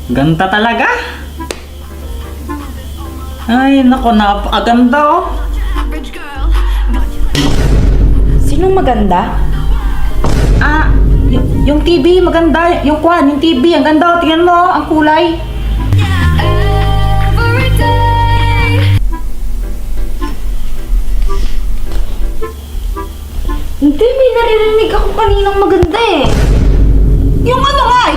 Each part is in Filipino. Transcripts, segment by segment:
Ganda talaga. Ay, nako, napakaganda oh. Sinong maganda? Yung TV, maganda. Yung TV, ang ganda. Tingnan mo, ang kulay. Hindi, may naririnig ako kaninang maganda eh. Yung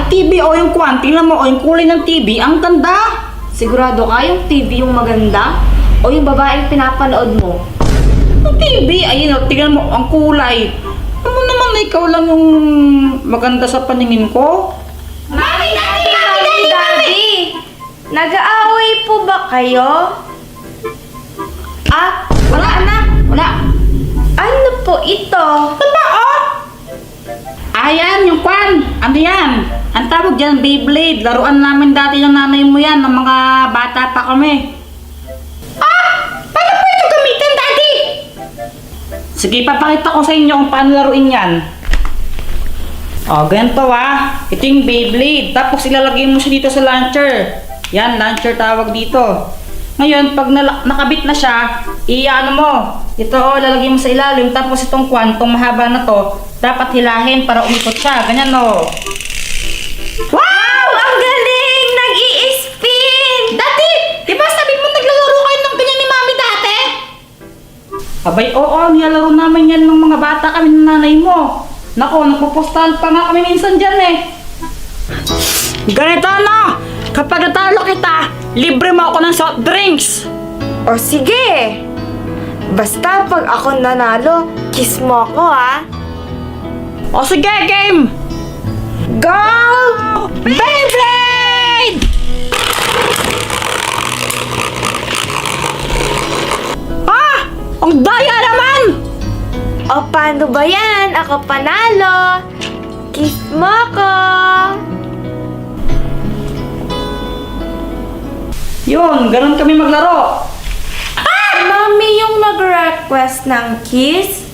TV o yung tingnan mo, yung kulay ng TV, ang ganda. Sigurado ka yung TV yung maganda? O yung babaeng pinapanood mo? Yung TV, ayun o, tingnan mo, ang kulay. Ano naman na ikaw lang yung maganda sa paningin ko? Mami! Daddy! Nag-aaway po ba kayo? Wala anak, wala. Ano po ito? Diba oh? Ayan, yung ano yan? Ang tawag dyan, Beyblade. Laruan namin dati ng nanay mo yan, ng mga bata pa kami. Paano po ito gamitin, Daddy? Sige, papakita ko sa inyo kung paano laruin yan. Ganito Ito yung Beyblade. Tapos ilalagay mo siya dito sa launcher. Yan, launcher tawag dito. Ngayon, pag nakabit na siya, iano mo. Ito lalagay mo sa ilalim. Tapos itong itong mahaba na to, dapat hilahin para umikot siya. Ganyan Wow! Ang galing! Nag-i-spin! Dati, di ba sabi mo naglalaro kayo ng ganyan ni Mami dati? Abay, oo, nilalaro namin yan ng mga bata kami ng nanay mo. Nako, nagpupustahan pa nga kami minsan dyan eh. Ganito kapag natalo kita, libre mo ako ng soft drinks. O sige! Basta pag ako nanalo, kiss mo ako O sige, game! Go! Beyblade! Ang daya naman! O paano ba yan? Ako panalo! Kiss mo ako! Yun, ganun kami maglaro. Si Mami yung nag-request ng kiss?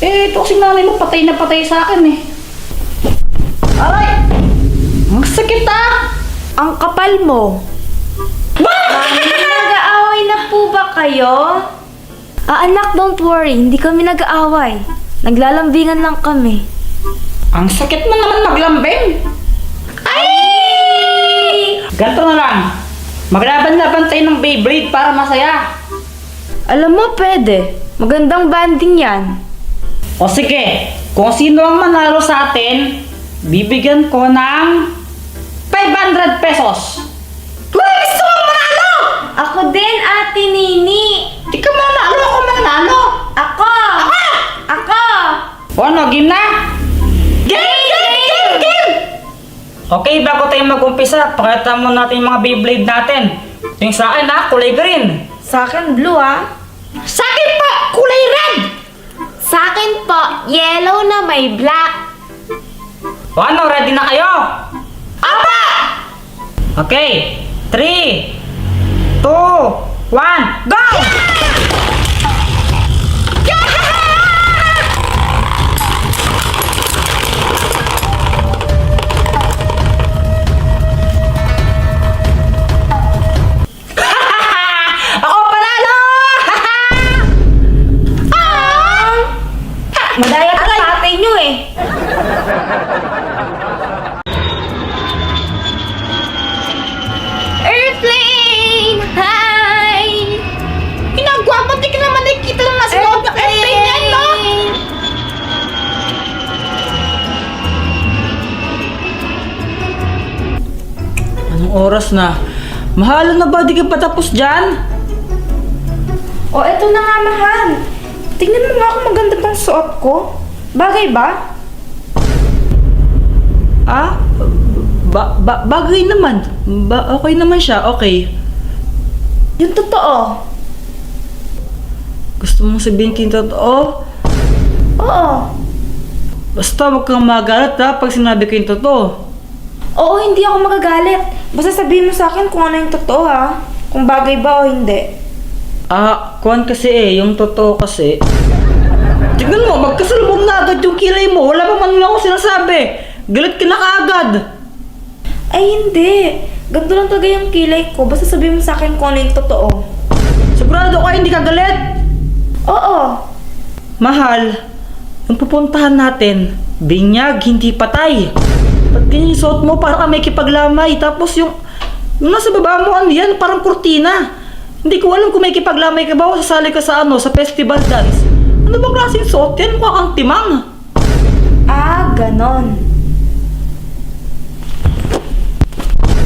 Ito kasi nanay mo patay na patay sa akin eh. Aray! Ang sakit Ang kapal mo. Mami, nag-aaway na po ba kayo? Anak, don't worry. Hindi kami nag-aaway. Naglalambingan lang kami. Ang sakit mo naman maglambing. Ay! Ganito na lang. Maglaban-laban tayo ng Beyblade para masaya. Alam mo, pwede. Magandang banding yan. O sige, kung sino ang manalo sa atin, bibigyan ko ng 500 pesos. Uy, gusto mo manalo? Ako din, Ate Nini. Di ka manalo, ako manalo. Ako! Ako! O ano, game na? Game! Okay, bago tayo mag-umpisa, pakita mo natin yung mga Beyblade natin. Ito yung sa akin kulay green. Sa akin, blue Sa akin pa, kulay red. Sa akin po, yellow na may black. O ano, ready na kayo? Apa! Okay, 3, 2, 1, go! Ako panalo! Madaya ka sa ate nyo eh. Airplane! Hi! Ginagawa mo, di ka naman nakikita lang nasa loob ng airplane yan, no? Anong oras na? Mahalan na ba? Di ka pa tapos dyan? O, eto na nga, mahal. Tingnan mo nga kung maganda pang suot ko. Bagay ba? Bagay naman. Okay naman siya, okay. Yung totoo. Gusto mong sabihin kin totoo? Oo. Basta huwag kang magalit pag sinabi ko yung totoo. Oo, hindi ako magagalit. Basta sabihin mo sa akin kung ano yung totoo Kung bagay ba o hindi. Kuwan kasi yung totoo kasi. Tignan mo, magkasalubong na agad yung kilay mo. Wala pa man lang ako sinasabi. Galit ka na kaagad. Ay, hindi. Ganito lang talaga yung kilay ko. Basta sabihin mo sa akin kung ano yung totoo. Sigurado ka hindi ka galit? Oo. Mahal, yung pupuntahan natin, binyag, hindi patay. Ba't ganyan yung suot mo para ka may kipaglamay? Tapos yung nasa baba mo, ano yan? Parang kurtina. Hindi ko alam kung may kipaglamay ka ba o sasali ka sa sa festival dance. Ano bang klaseng suot yan? Mukha kang timang. Ah, ganon.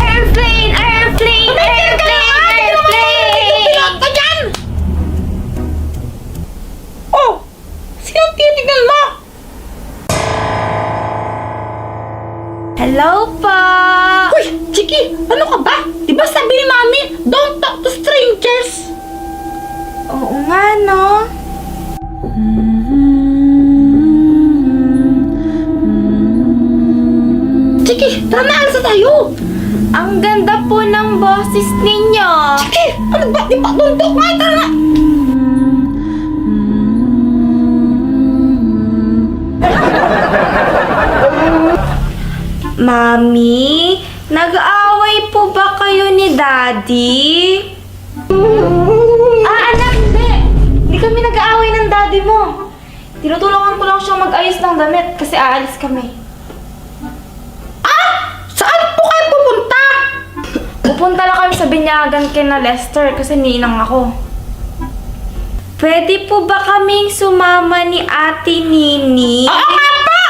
Airplane! Airplane! Airplane! Airplane! Ka dyan! Oh! Sino tinitignan mo? Hello pa! Uy! Chiki! Ano ka ba? Diba sabi ni Mami, don't talk to strangers? Oo nga, no? Chiki! Tara na, alsa tayo! Ang ganda po ng boses ninyo. Chiki! Ano ba? Di ba? Don't talk nga! Tara na! Mami, nag-aaway po ba kayo ni Daddy? Anak, hindi. Hindi kami nag-aaway ng daddy mo. Tinutulungan ko lang siyang mag-ayos ng damit kasi aalis kami. Saan po kayo pupunta? Pupunta lang kami sa binyagan kina Lester kasi ninang ako. Pwede po ba kaming sumama ni Ate Nini? Oo nga po!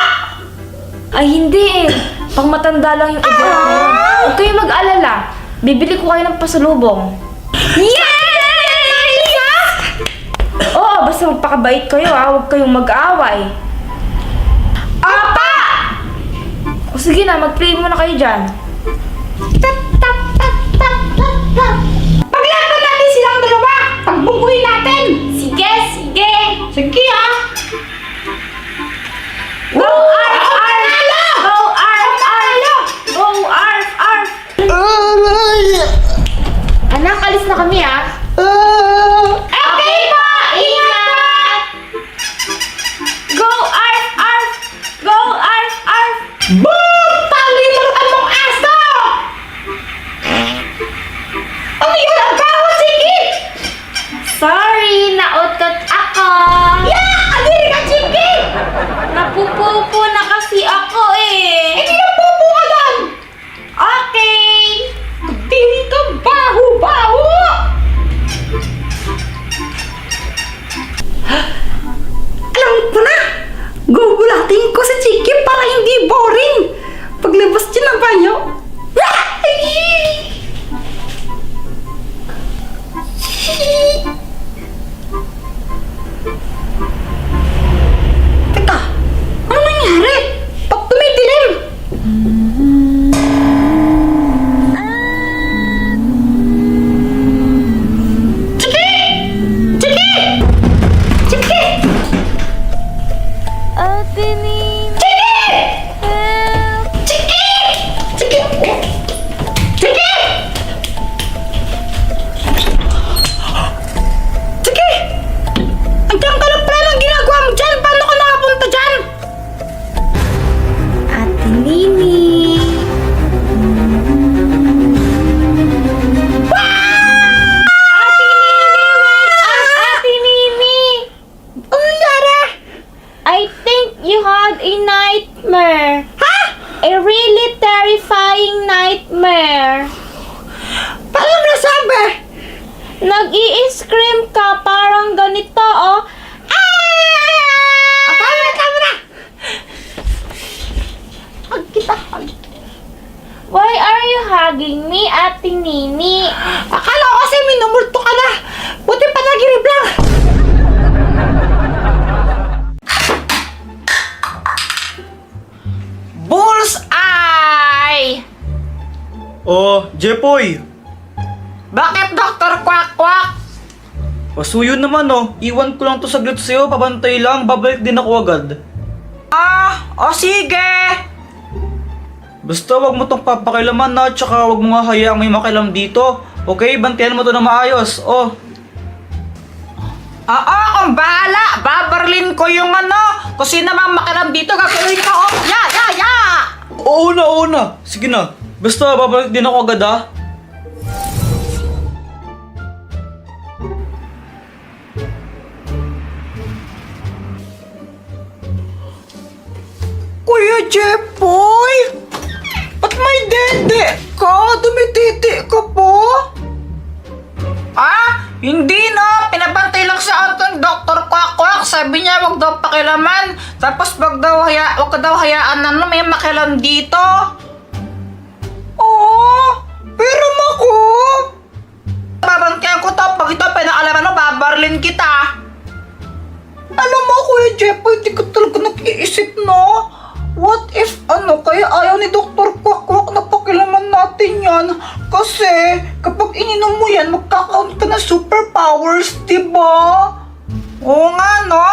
Ay, hindi eh. Pang matanda lang yung edad na yun. Huwag kayong mag-alala. Bibili ko kayo ng pasalubong. Yay! Oo, basta magpakabait kayo ha. Huwag kayong mag-aaway. Apa! O sige na, mag-play muna kayo dyan. Paglaban natin silang dalawa! Pagbungkuhin natin! Sige, sige. Sige ah! Go, Arf, Arf! Go, Arf, Arf! Go, Arf, Arf! Anak, alis na kami ha. Okay po! Ingat! Go, Arf, Arf! Go, Arf, Arf! Boom! Talimutan mong aso! Ano yun? Ang baho, Chiki! Sorry, nautot ako. Yeah! Adiri ka, Chiki! Napupupo na kasi ako eh. Hindi na pupo ka doon! Okay. Dili ka baho-baho! Alam ko na! Gugulatin ko si Chiki para hindi boring! Paglabas niya ng banyo, teka! Ano nangyari? Ba't tumidilim? Chiki! Chiki! Chiki! Ate Nini. Chiki! Chiki! Chiki! Chiki! Andiyan ka lang pala ng ginagawa mo dyan. Paano ka nakapunta dyan? Ate Nini. Ate Nini! Ano nangyari? I think you had a nightmare. Ha? A really terrifying nightmare. Paano nasabi? Nag-i-scream ka parang ganito, oh. Tama na! Hug kita, hug. Why are you hugging me, Ate Nini? Akala ko kasi minumulto ka na. Buti pa nagirib lang. Bullseye! Oh, Jepoy! Bakit Dr. Quack Quack? Pasuyo naman oh. Iwan ko lang to saglit sa'yo. Pabantay lang. Babalik din ako agad. O sige! Basta wag mo tong papakilaman na. Tsaka wag mo nga hayaang may makilam dito. Okay? Bantayan mo to na maayos. Oh. Oo, kung bahala. Babarlin ko yung kung sino mang makiram dito, gagawin ko. Ya! Oo na. Sige na. Basta, babalik din ako agad ah. Kuya Jepoy! Ba't may dede ka? Dumititi ka po? Ah, hindi na. Pinabantay lang sa atin, Dr. Kwakwak. Sabi niya wag daw pakilaman. Tapos wag ka daw hayaan na may makialam dito. Oo, pero ako. Babantayan ko to. Pag ito pinakalaman mo, babarlin kita. Alam mo, Kuya Jepoy, di ko talaga nag-iisip, no? What if, kaya ayaw ni Dr. Kwakwak na pakilaman natin yan? Kasi, kapag ininom mo yan, magkakaroon ka ng superpowers, diba? Oo nga, no?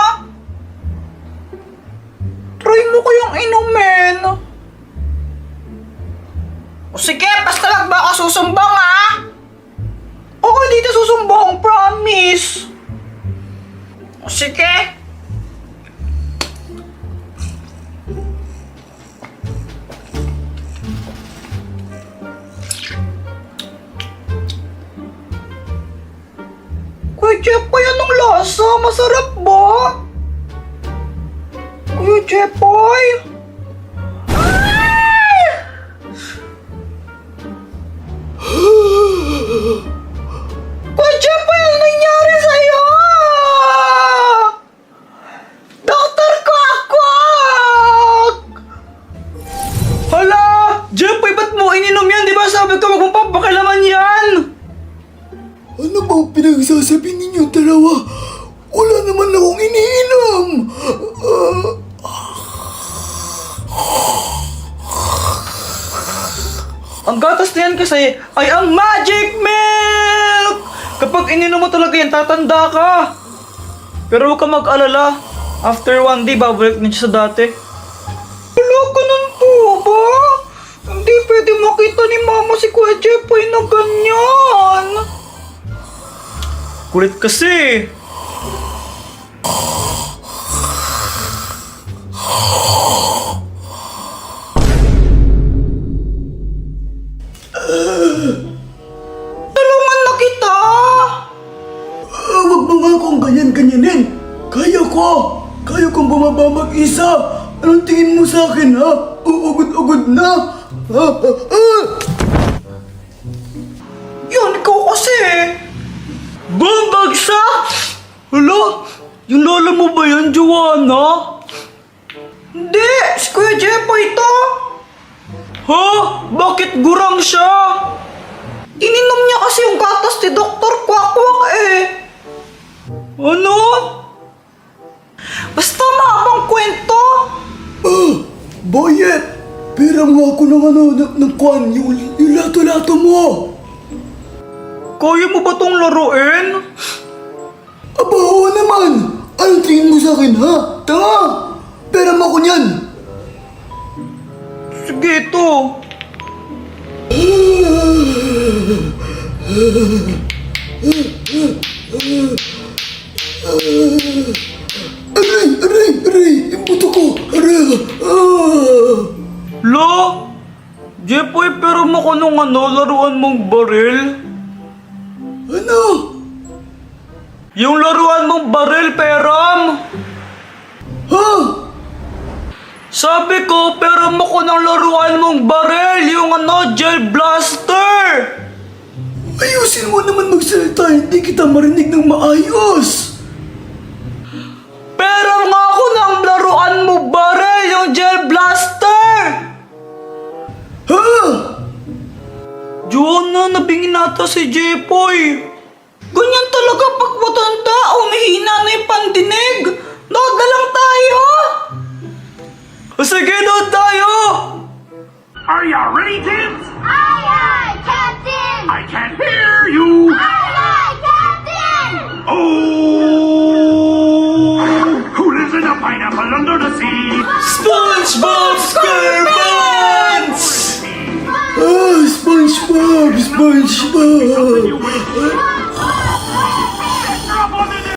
Try mo kayang inumin. O sige, basta wag ba ako susumbong, ha? Oo, hindi na susumbong, promise. O sige. Kuya Jepoy, anong lasa? Masarap ba? Kuya Jepoy? Ay! Kuya Jepoy, ano nangyari sa'yo? Dr. Kwakwak! Hala! Jepoy, ba't mo ininom yan? Di ba sabi ko wag mong papakilaman yan? Ano ba ang pinagsasabi ninyo dalawa? Wala naman akong iniinom! Ang gatas na yan kasi ay ang magic milk! Kapag ininom mo talaga yan, tatanda ka. Pero huwag ka mag-alala. After 1 day, babalik na siya sa dati. Wala ganun po ba? Hindi pwede makita ni Mama si Kuya Jepoy na ganyan. Kulit kasi. Tulungan na kita! Huwag mo nga akong ganyan-ganyanin. Kaya kong bumaba mag-isa. Anong tingin mo sa akin, ha? Uugod-ugod na. Yun, ikaw kasi. Bumagsak! Hala? Yung lola mo ba yan, Joanna? Hindi, si Kuya Jepoy ito. Ha? Bakit gurang siya? Ininom niya kasi yung gatas ni Dr. Kwakwak eh. Ano? Basta maamang kwento. Boyet, pera mo ako ng kwan, yung lato-lato mo. Kaya mo ba tong laruin? Aba, oo naman. Anong tingin mo sa akin, ha? Tanga! Pera mo ako niyan. Sige, ito. Aray! Yung buto ko! Aray! Lo? Jepoy, pero mo ko nung laruan mong baril? Ano? Yung laruan mong baril, Peram! Ha? Sabi ko, pero mo ko ng laruan mong baril, yung gel blaster! Ayusin mo naman magsalita, hindi kita marinig ng maayos. Pero nga ako ng laruan mo baril, yung gel blaster! Ha? Joanna, nabingin nata si Jepoy. Ganyan talaga pag matanda, umihina na yung pandinig. Nood na lang tayo. Sige, doon tayo! Are ya ready, kids? Aye, aye, Captain! I can't hear you. Aye, aye, Captain! Oh, who lives in a pineapple under the sea? SpongeBob SquarePants! SpongeBob! You wish